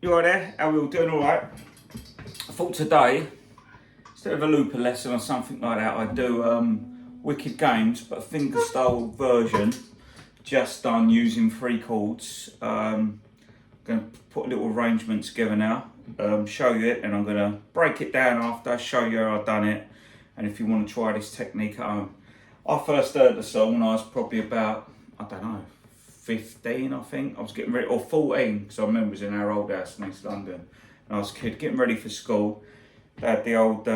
You all right there? How are we all doing? All right? I thought today, instead of a looper lesson or something like that, I'd do Wicked Games, but a fingerstyle version, just done using 3 chords. I'm going to put a little arrangement together now, show you it, and I'm going to break it down after, show you how I've done it, and if you want to try this technique at home. I first heard the song when I was probably about, I don't know, 15 I think. I was getting ready, or 14, because I remember it was in our old house in East London. And I was a kid getting ready for school. They had the old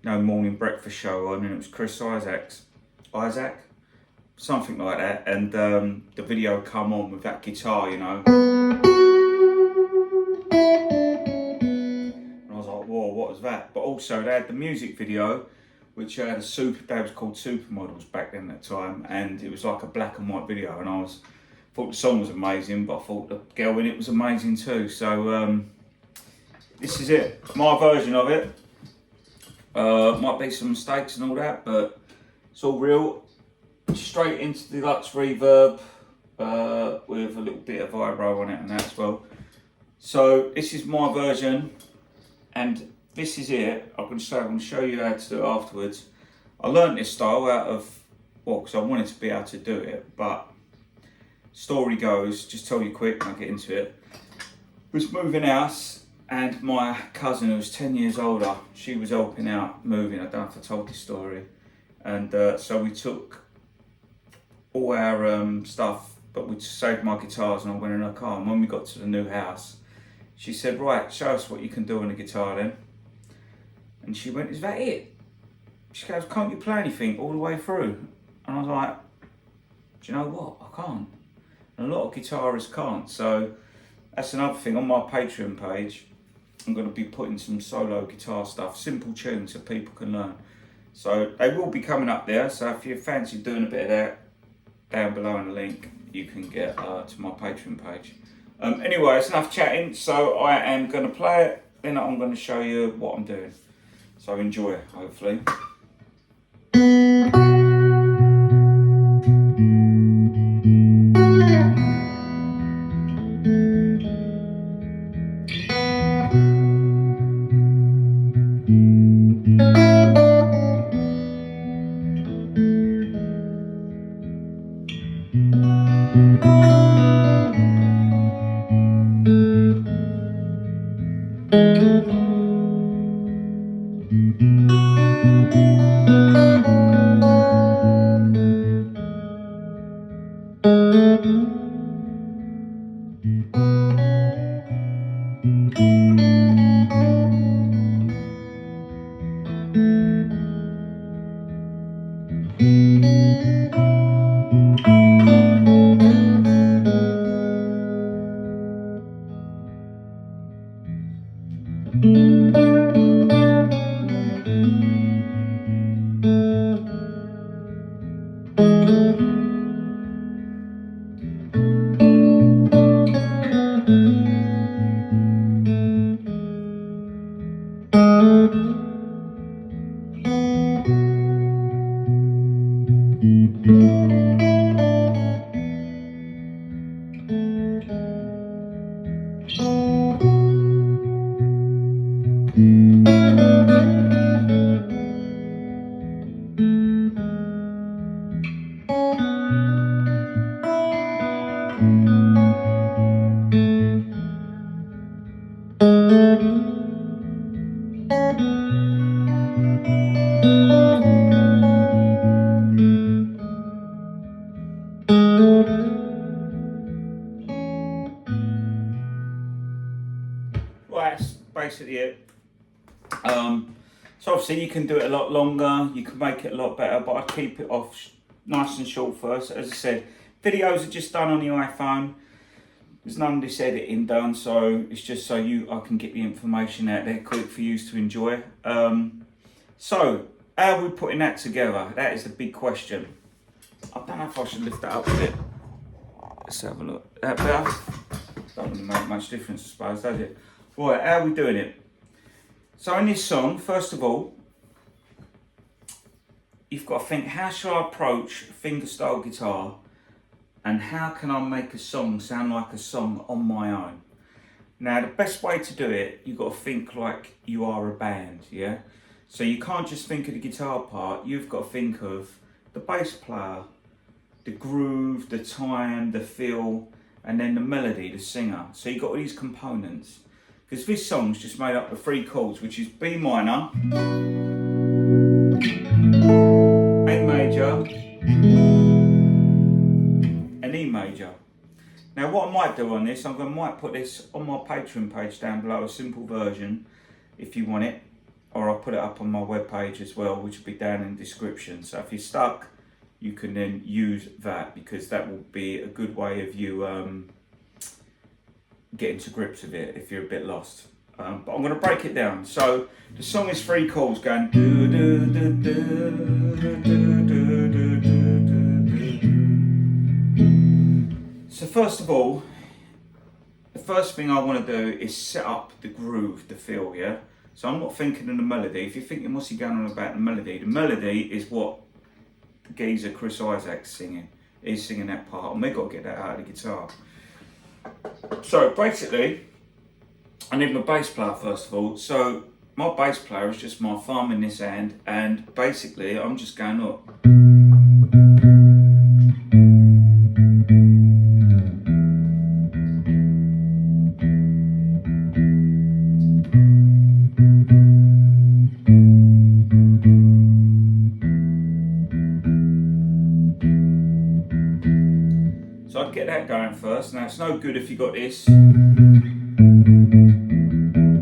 morning breakfast show on, and it was Chris Isaac, something like that. And the video come on with that guitar, you know. And I was like, whoa, what was that? But also they had the music video, which had they was called Supermodels back then at that time, and it was like a black and white video, and I thought the song was amazing, but I thought the girl in it was amazing too. So this is it, my version of it. Might be some mistakes and all that, but it's all real. Straight into the deluxe reverb with a little bit of vibro on it and that as well. So this is my version, and this is it. I'm going to show you how to do it afterwards. I learned this style out of, well, because I wanted to be able to do it, but story goes, just tell you quick and I'll get into it. Was moving house, and my cousin, who was 10 years older, she was helping out moving. I don't know if I told this story. And so we took all our stuff, but we saved my guitars and I went in her car. And when we got to the new house, she said, right, show us what you can do on the guitar then. And she went, is that it? She goes, can't you play anything all the way through? And I was like, do you know what? I can't. And a lot of guitarists can't. So that's another thing. On my Patreon page, I'm going to be putting some solo guitar stuff, simple tunes that people can learn. So they will be coming up there. So if you fancy doing a bit of that, down below in the link, you can get to my Patreon page. Anyway, it's enough chatting. So I am going to play it. Then I'm going to show you what I'm doing. So enjoy, hopefully. Right, that's basically it. So obviously you can do it a lot longer, you can make it a lot better, but I keep it off nice and short first. As I said, videos are just done on the iPhone. There's none of this editing done, so it's just so I can get the information out there quick for you to enjoy. So, how are we putting that together? That is the big question. I don't know if I should lift that up a bit. Let's have a look. That better? Doesn't really make much difference, I suppose, does it? Right, how are we doing it? So in this song, first of all, you've got to think, how shall I approach fingerstyle guitar, and how can I make a song sound like a song on my own? Now the best way to do it, you've got to think like you are a band, yeah? So you can't just think of the guitar part, you've got to think of the bass player, the groove, the time, the feel, and then the melody, the singer. So you've got all these components. Because this song's just made up of 3 chords, which is B minor, A major, and E major. Now what I might do on this, might put this on my Patreon page down below, a simple version, if you want it. Or I'll put it up on my webpage as well, which will be down in the description. So if you're stuck, you can then use that, because that will be a good way of you getting to grips with it if you're a bit lost. But I'm going to break it down. So the song is 3 chords going do do do do do do do do. So first of all, the first thing I want to do is set up the groove, the feel, yeah? So I'm not thinking of the melody. If you're thinking what's he going on about the melody is what the geezer Chris Isaac's singing. He's singing that part, and we've got to get that out of the guitar. So basically, I need my bass player first of all. So my bass player is just my thumb in this hand, and basically I'm just going up. So I'd get that going first. Now it's no good if you got this. You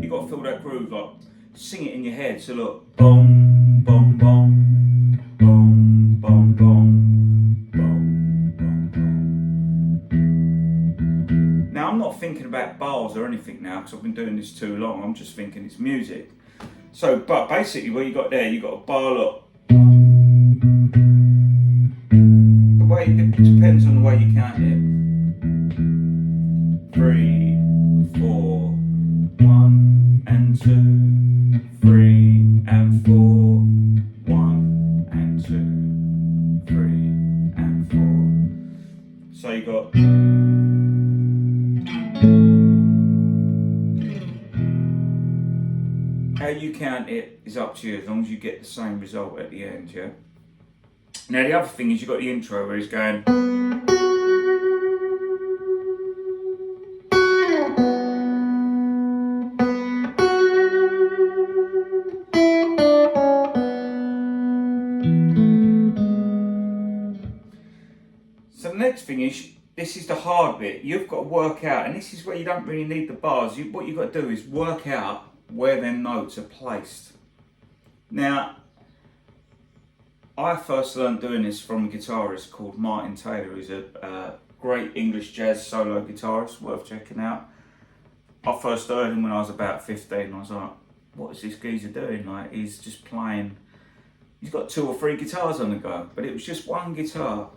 got to feel that groove, like sing it in your head. So look, boom, boom, boom, boom, boom, boom, boom, boom, boom. Now I'm not thinking about bars or anything now, because I've been doing this too long. I'm just thinking it's music. So, but basically, what you got there, you got a bar, look. It depends on the way you count it. 3, 4, 1 and 2, 3 and 4, 1 and 2, 3 and 4. So you got. How you count it is up to you, as long as you get the same result at the end, yeah? Now the other thing is you've got the intro where he's going. So the next thing is, this is the hard bit. You've got to work out, and this is where you don't really need the bars. What you've got to do is work out where them notes are placed. Now, I first learned doing this from a guitarist called Martin Taylor, who's a great English jazz solo guitarist, worth checking out. I first heard him when I was about 15, and I was like, what is this geezer doing? Like, he's just playing, he's got 2 or 3 guitars on the go, but it was just one guitar.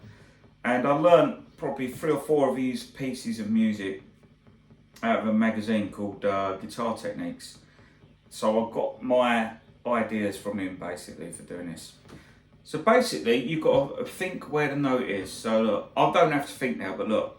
And I learned probably 3 or 4 of these pieces of music out of a magazine called Guitar Techniques. So I got my ideas from him basically for doing this. So basically, you've got to think where the note is. So look, I don't have to think now, but look.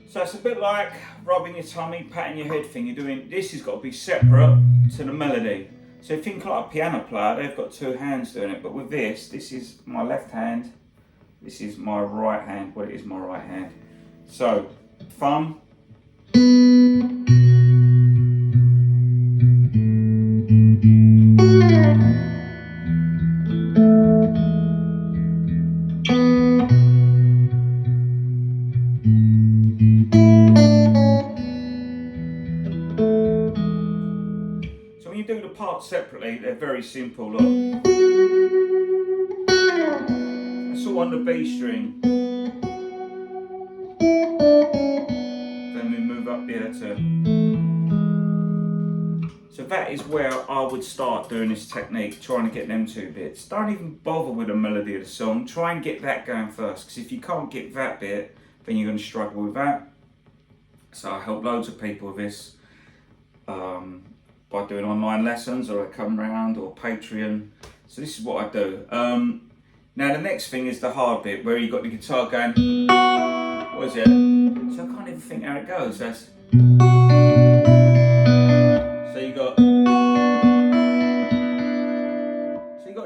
So it's a bit like rubbing your tummy, patting your head thing. You're doing, this has got to be separate to the melody. So think like a piano player, they've got 2 hands doing it, but with this is my left hand, this is my right hand, well it is my right hand. So, thumb, you do the parts separately, they're very simple. Look, that's all on the B string. Then we move up the other 2. So that is where I would start doing this technique, trying to get them 2 bits. Don't even bother with the melody of the song, try and get that going first, because if you can't get that bit, then you're going to struggle with that. So I help loads of people with this by doing online lessons, or I come round, or Patreon. So this is what I do. Now the next thing is the hard bit, where you've got the guitar going, what is it? So I can't even think how it goes. That's, so you got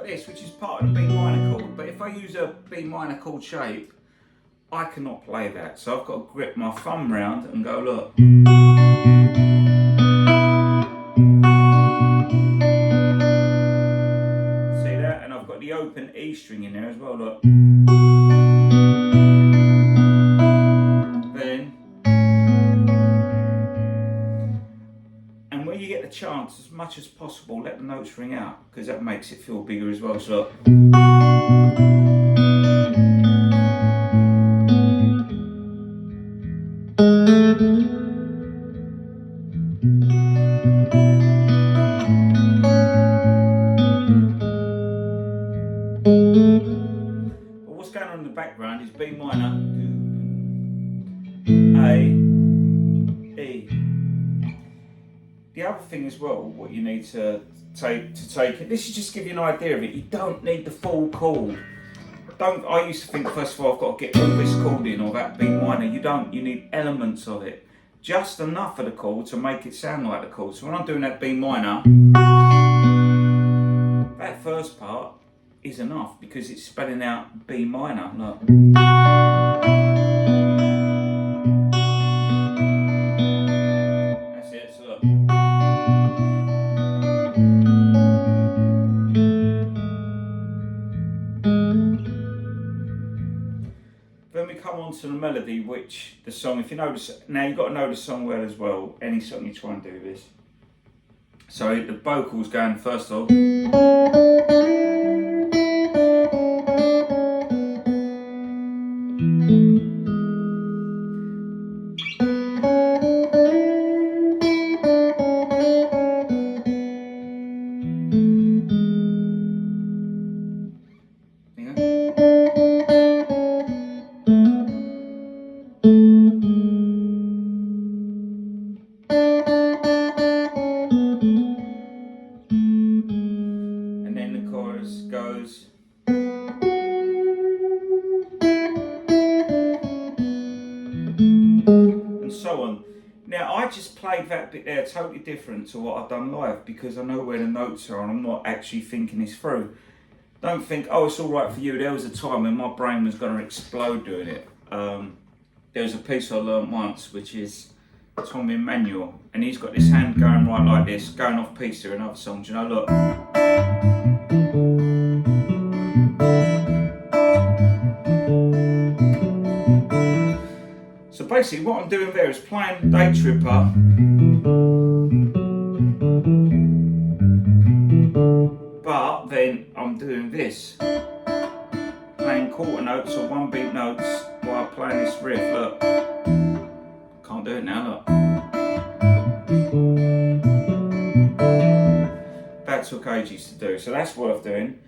this, which is part of the B minor chord, but if I use a B minor chord shape, I cannot play that. So I've got to grip my thumb round and go, look. See that? And I've got the open E string in there as well, look. Then, and when you get the chance, as much as possible, let the notes ring out, because that makes it feel bigger as well. So look. But what's going on in the background is B minor, A, E. The other thing as well, what you need to take it, this is just give you an idea of it. You don't need the full chord. I used to think, first of all, I've got to get all this chord in, or that B minor. You don't. You need elements of it, just enough of the chord to make it sound like the chord. So when I'm doing that B minor, that first part is enough, because it's spelling out B minor. Look. That's it. So look. Then we come on to the melody, which the song, if you notice, now you've got to know the song well as well. Any song you try and do this. So the vocals going first off. And then the chorus goes. And so on. Now I just played that bit there totally different to what I've done live, because I know where the notes are and I'm not actually thinking this through. Don't think, oh, it's all right for you. There was a time when my brain was going to explode doing it. There was a piece I learned once, which is Tom Emmanuel, and he's got this hand going right like this, going off piece to another song. Do you know, look. So basically what I'm doing there is playing Day Tripper, but then I'm doing this, playing quarter notes or one beat notes while playing this riff. Look, can't do it now, look. That took ages to do, so that's worth doing.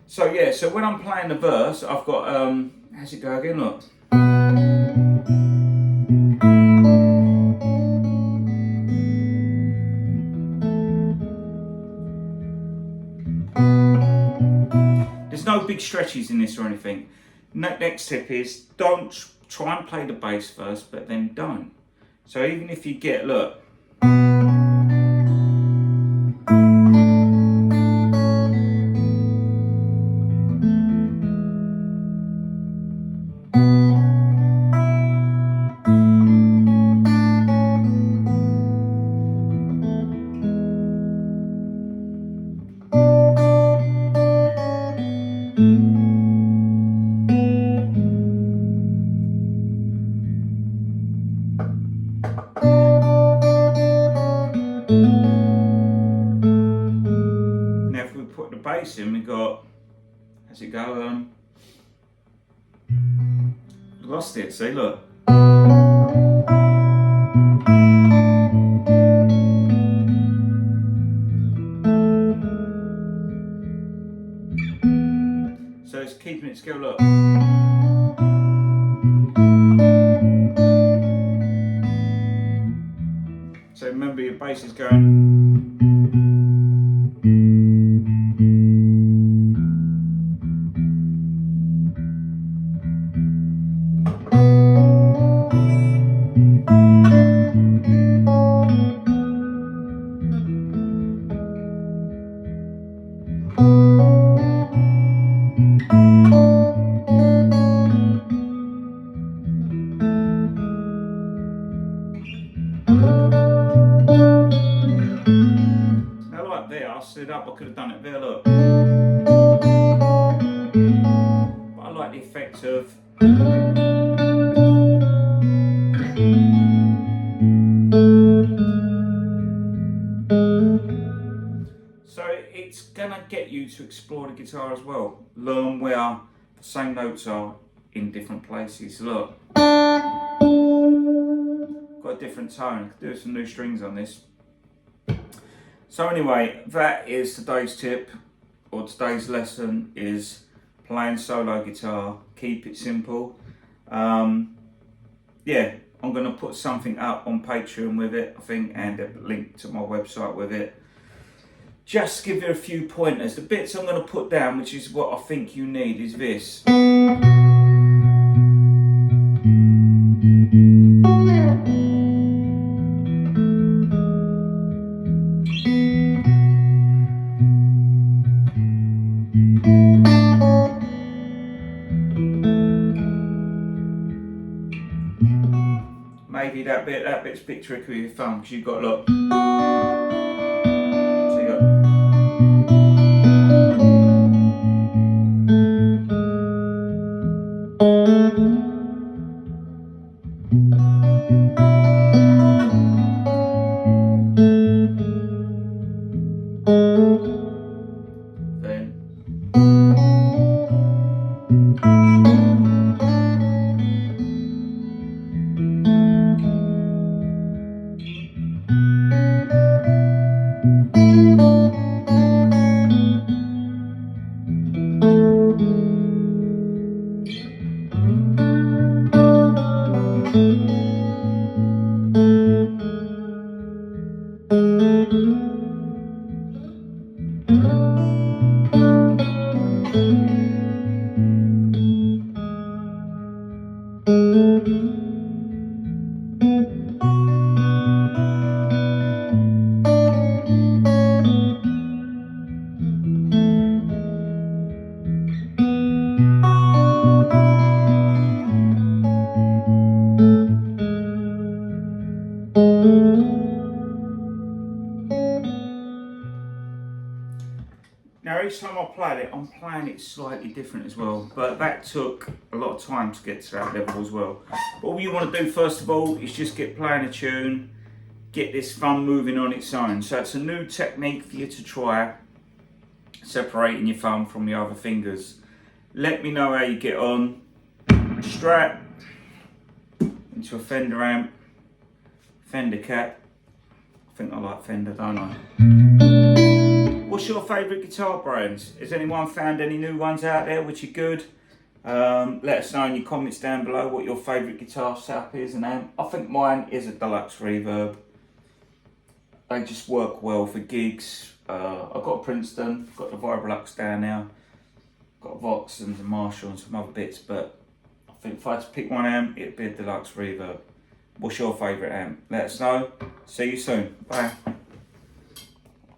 So yeah, so when I'm playing the verse, I've got, how's it go again, look. There's no big stretches in this or anything. Next tip is, don't try and play the bass first, but then don't. So even if you get, look. Now if we put the bass in, we got, how's it go, lost it, see, look. So it's keeping it still, look. remember your bass is going. Now like there, I stood up, I could have done it there, look. But I like the effect of so it's gonna get you to explore the guitar as well. Learn where the same notes are in different places. Look. Got a different tone. I could do some new strings on this. So anyway, that is today's tip, or today's lesson is playing solo guitar. Keep it simple. Yeah, I'm going to put something up on Patreon with it, I think, and a link to my website with it. Just give you a few pointers. The bits I'm going to put down, which is what I think you need, is this. Maybe that bit's a bit tricky with your thumb, because you've got to look. So you got. Then. Now each time I play it, I'm playing it slightly different as well, but that took a lot of time to get to that level as well. But all you want to do first of all is just get playing a tune, get this thumb moving on its own. So it's a new technique for you to try, separating your thumb from the other fingers. Let me know how you get on. Strat into a Fender amp, Fender Cat. I think I like Fender, don't I? What's your favourite guitar brands? Has anyone found any new ones out there which are good? Let us know in your comments down below what your favourite guitar setup is and amp. I think mine is a Deluxe Reverb. They just work well for gigs. I've got a Princeton, got the Vibrolux down now, got a Vox and a Marshall and some other bits, but I think if I had to pick one amp, it'd be a Deluxe Reverb. What's your favourite amp? Let us know. See you soon. Bye.